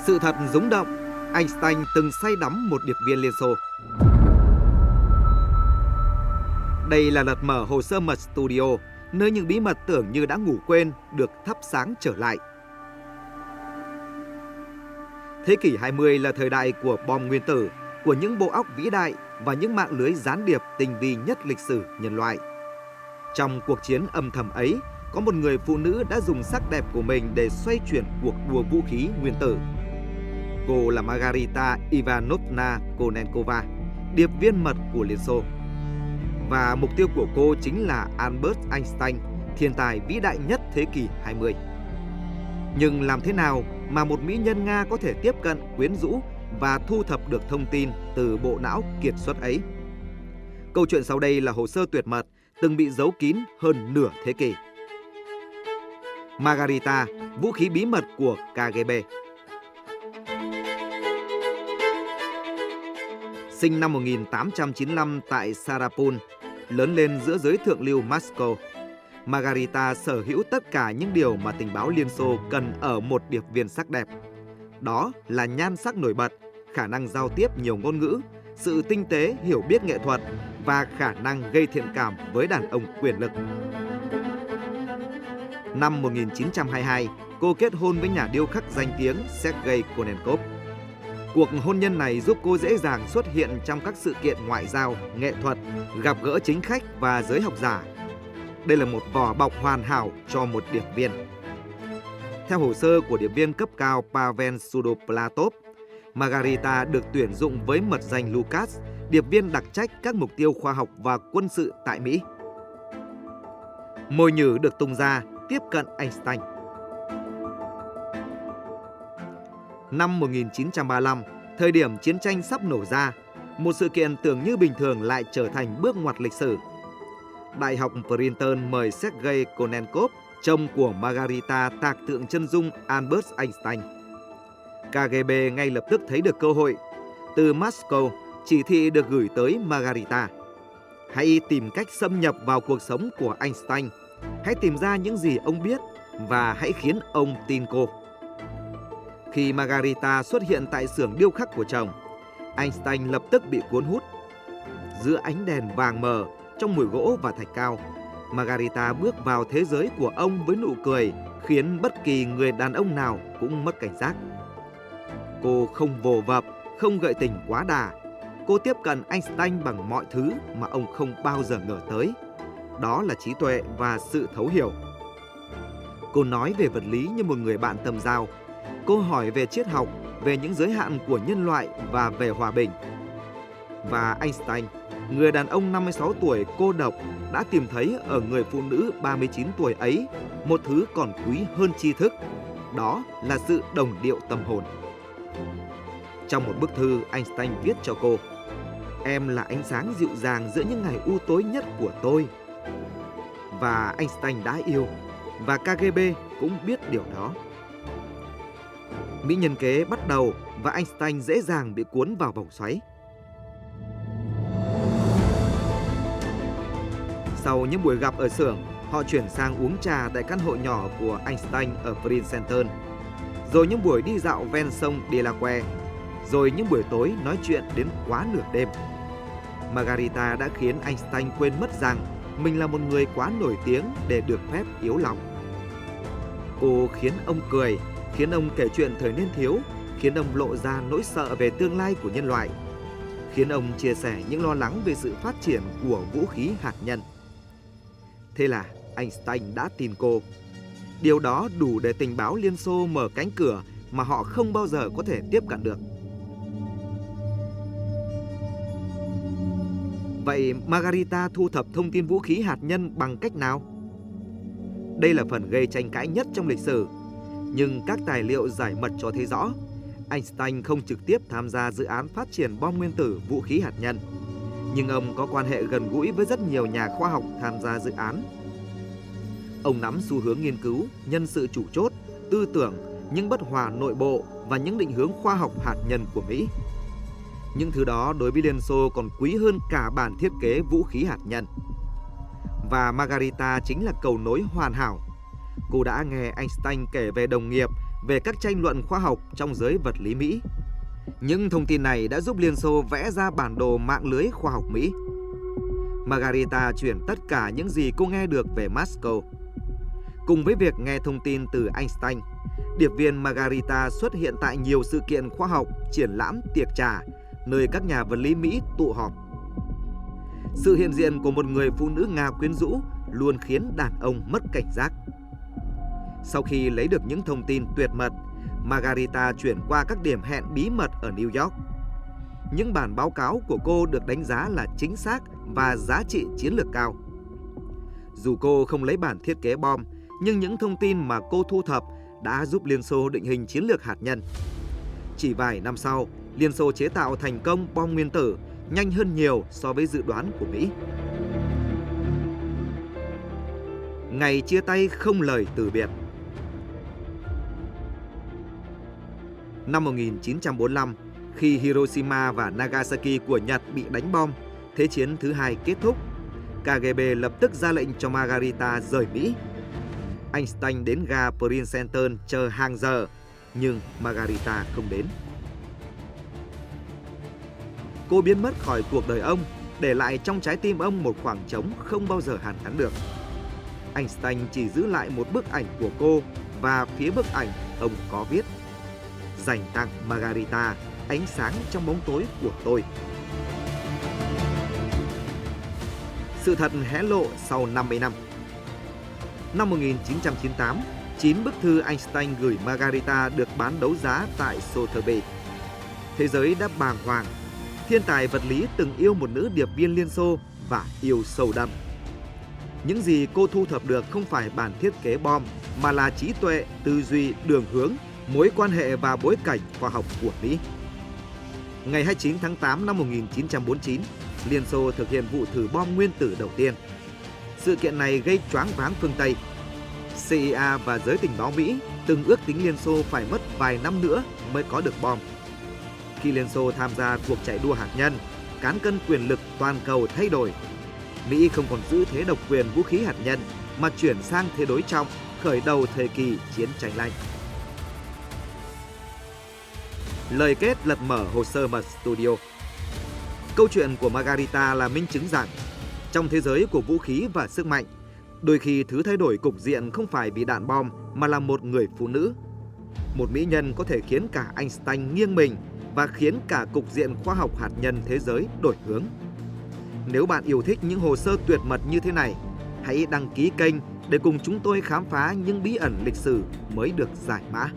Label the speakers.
Speaker 1: Sự thật rúng động, Einstein từng say đắm một điệp viên Liên Xô. Đây là lật mở hồ sơ mật studio, nơi những bí mật tưởng như đã ngủ quên được thắp sáng trở lại. Thế kỷ 20 là thời đại của bom nguyên tử, của những bộ óc vĩ đại và những mạng lưới gián điệp tinh vi nhất lịch sử nhân loại. Trong cuộc chiến âm thầm ấy, có một người phụ nữ đã dùng sắc đẹp của mình để xoay chuyển cuộc đua vũ khí nguyên tử. Cô là Margarita Ivanovna Konenkova, điệp viên mật của Liên Xô. Và mục tiêu của cô chính là Albert Einstein, thiên tài vĩ đại nhất thế kỷ 20. Nhưng làm thế nào mà một mỹ nhân Nga có thể tiếp cận, quyến rũ và thu thập được thông tin từ bộ não kiệt xuất ấy? Câu chuyện sau đây là hồ sơ tuyệt mật từng bị giấu kín hơn nửa thế kỷ. Margarita, vũ khí bí mật của KGB. Sinh năm 1895 tại Sarapul, lớn lên giữa giới thượng lưu Moscow, Margarita sở hữu tất cả những điều mà tình báo Liên Xô cần ở một điệp viên sắc đẹp. Đó là nhan sắc nổi bật, khả năng giao tiếp nhiều ngôn ngữ, sự tinh tế hiểu biết nghệ thuật và khả năng gây thiện cảm với đàn ông quyền lực. Năm 1922, cô kết hôn với nhà điêu khắc danh tiếng Sergei Konenkov. Cuộc hôn nhân này giúp cô dễ dàng xuất hiện trong các sự kiện ngoại giao, nghệ thuật, gặp gỡ chính khách và giới học giả. Đây là một vỏ bọc hoàn hảo cho một điệp viên. Theo hồ sơ của điệp viên cấp cao Pavel Sudoplatov, Margarita được tuyển dụng với mật danh Lucas, điệp viên đặc trách các mục tiêu khoa học và quân sự tại Mỹ. Mồi nhử được tung ra, tiếp cận Einstein. Năm 1935, thời điểm chiến tranh sắp nổ ra, một sự kiện tưởng như bình thường lại trở thành bước ngoặt lịch sử. Đại học Princeton mời Sergei Konenkov, chồng của Margarita, tạc tượng chân dung Albert Einstein. KGB ngay lập tức thấy được cơ hội. Từ Moscow, chỉ thị được gửi tới Margarita. Hãy tìm cách xâm nhập vào cuộc sống của Einstein. Hãy tìm ra những gì ông biết và hãy khiến ông tin cô. Khi Margarita xuất hiện tại xưởng điêu khắc của chồng, Einstein lập tức bị cuốn hút. Giữa ánh đèn vàng mờ, trong mùi gỗ và thạch cao, Margarita bước vào thế giới của ông với nụ cười khiến bất kỳ người đàn ông nào cũng mất cảnh giác. Cô không vồ vập, không gợi tình quá đà. Cô tiếp cận Einstein bằng mọi thứ mà ông không bao giờ ngờ tới. Đó là trí tuệ và sự thấu hiểu. Cô nói về vật lý như một người bạn tầm giao. Cô hỏi về triết học, về những giới hạn của nhân loại và về hòa bình. Và Einstein, người đàn ông 56 tuổi cô độc, đã tìm thấy ở người phụ nữ 39 tuổi ấy một thứ còn quý hơn tri thức. Đó là sự đồng điệu tâm hồn. Trong một bức thư, Einstein viết cho cô: "Em là ánh sáng dịu dàng giữa những ngày u tối nhất của tôi." Và Einstein đã yêu, và KGB cũng biết điều đó. Mỹ nhân kế bắt đầu và Einstein dễ dàng bị cuốn vào vòng xoáy. Sau những buổi gặp ở xưởng, họ chuyển sang uống trà tại căn hộ nhỏ của Einstein ở Princeton, rồi những buổi đi dạo ven sông Delaware, rồi những buổi tối nói chuyện đến quá nửa đêm. Margarita đã khiến Einstein quên mất rằng mình là một người quá nổi tiếng để được phép yếu lòng. Cô khiến ông cười, khiến ông kể chuyện thời niên thiếu, khiến ông lộ ra nỗi sợ về tương lai của nhân loại, khiến ông chia sẻ những lo lắng về sự phát triển của vũ khí hạt nhân. Thế là Einstein đã tin cô. Điều đó đủ để tình báo Liên Xô mở cánh cửa mà họ không bao giờ có thể tiếp cận được. Vậy Margarita thu thập thông tin vũ khí hạt nhân bằng cách nào? Đây là phần gây tranh cãi nhất trong lịch sử. Nhưng các tài liệu giải mật cho thấy rõ, Einstein không trực tiếp tham gia dự án phát triển bom nguyên tử vũ khí hạt nhân. Nhưng ông có quan hệ gần gũi với rất nhiều nhà khoa học tham gia dự án. Ông nắm xu hướng nghiên cứu, nhân sự chủ chốt, tư tưởng, những bất hòa nội bộ và những định hướng khoa học hạt nhân của Mỹ. Những thứ đó đối với Liên Xô còn quý hơn cả bản thiết kế vũ khí hạt nhân. Và Margarita chính là cầu nối hoàn hảo. Cô đã nghe Einstein kể về đồng nghiệp về các tranh luận khoa học trong giới vật lý Mỹ. Những thông tin này đã giúp Liên Xô vẽ ra bản đồ mạng lưới khoa học Mỹ. Margarita chuyển tất cả những gì cô nghe được về Moscow. Cùng với việc nghe thông tin từ Einstein, điệp viên Margarita xuất hiện tại nhiều sự kiện khoa học, triển lãm, tiệc trà, nơi các nhà vật lý Mỹ tụ họp. Sự hiện diện của một người phụ nữ Nga quyến rũ luôn khiến đàn ông mất cảnh giác. Sau khi lấy được những thông tin tuyệt mật, Margarita chuyển qua các điểm hẹn bí mật ở New York. Những bản báo cáo của cô được đánh giá là chính xác và giá trị chiến lược cao. Dù cô không lấy bản thiết kế bom, nhưng những thông tin mà cô thu thập đã giúp Liên Xô định hình chiến lược hạt nhân. Chỉ vài năm sau, Liên Xô chế tạo thành công bom nguyên tử nhanh hơn nhiều so với dự đoán của Mỹ. Ngày chia tay không lời từ biệt. Năm 1945, khi Hiroshima và Nagasaki của Nhật bị đánh bom, Thế chiến thứ hai kết thúc, KGB lập tức ra lệnh cho Margarita rời Mỹ. Einstein đến ga Princeton chờ hàng giờ, nhưng Margarita không đến. Cô biến mất khỏi cuộc đời ông, để lại trong trái tim ông một khoảng trống không bao giờ hàn gắn được. Einstein chỉ giữ lại một bức ảnh của cô, và phía bức ảnh ông có viết: dành tặng Margarita, ánh sáng trong bóng tối của tôi. Sự thật hé lộ sau 50 năm. Năm 1998, 9 bức thư Einstein gửi Margarita được bán đấu giá tại Sotheby. Thế giới đã bàng hoàng. Thiên tài vật lý từng yêu một nữ điệp viên Liên Xô và yêu sâu đậm. Những gì cô thu thập được không phải bản thiết kế bom, mà là trí tuệ, tư duy, đường hướng, mối quan hệ và bối cảnh khoa học của Mỹ. Ngày 29 tháng 8 năm 1949, Liên Xô thực hiện vụ thử bom nguyên tử đầu tiên. Sự kiện này gây choáng váng phương Tây. CIA và giới tình báo Mỹ từng ước tính Liên Xô phải mất vài năm nữa mới có được bom. Khi Liên Xô tham gia cuộc chạy đua hạt nhân, cán cân quyền lực toàn cầu thay đổi. Mỹ không còn giữ thế độc quyền vũ khí hạt nhân, mà chuyển sang thế đối trọng, khởi đầu thời kỳ chiến tranh lạnh. Lời kết lật mở hồ sơ mật studio. Câu chuyện của Margarita là minh chứng rằng, trong thế giới của vũ khí và sức mạnh, đôi khi thứ thay đổi cục diện không phải vì đạn bom mà là một người phụ nữ. Một mỹ nhân có thể khiến cả Einstein nghiêng mình và khiến cả cục diện khoa học hạt nhân thế giới đổi hướng. Nếu bạn yêu thích những hồ sơ tuyệt mật như thế này, hãy đăng ký kênh để cùng chúng tôi khám phá những bí ẩn lịch sử mới được giải mã.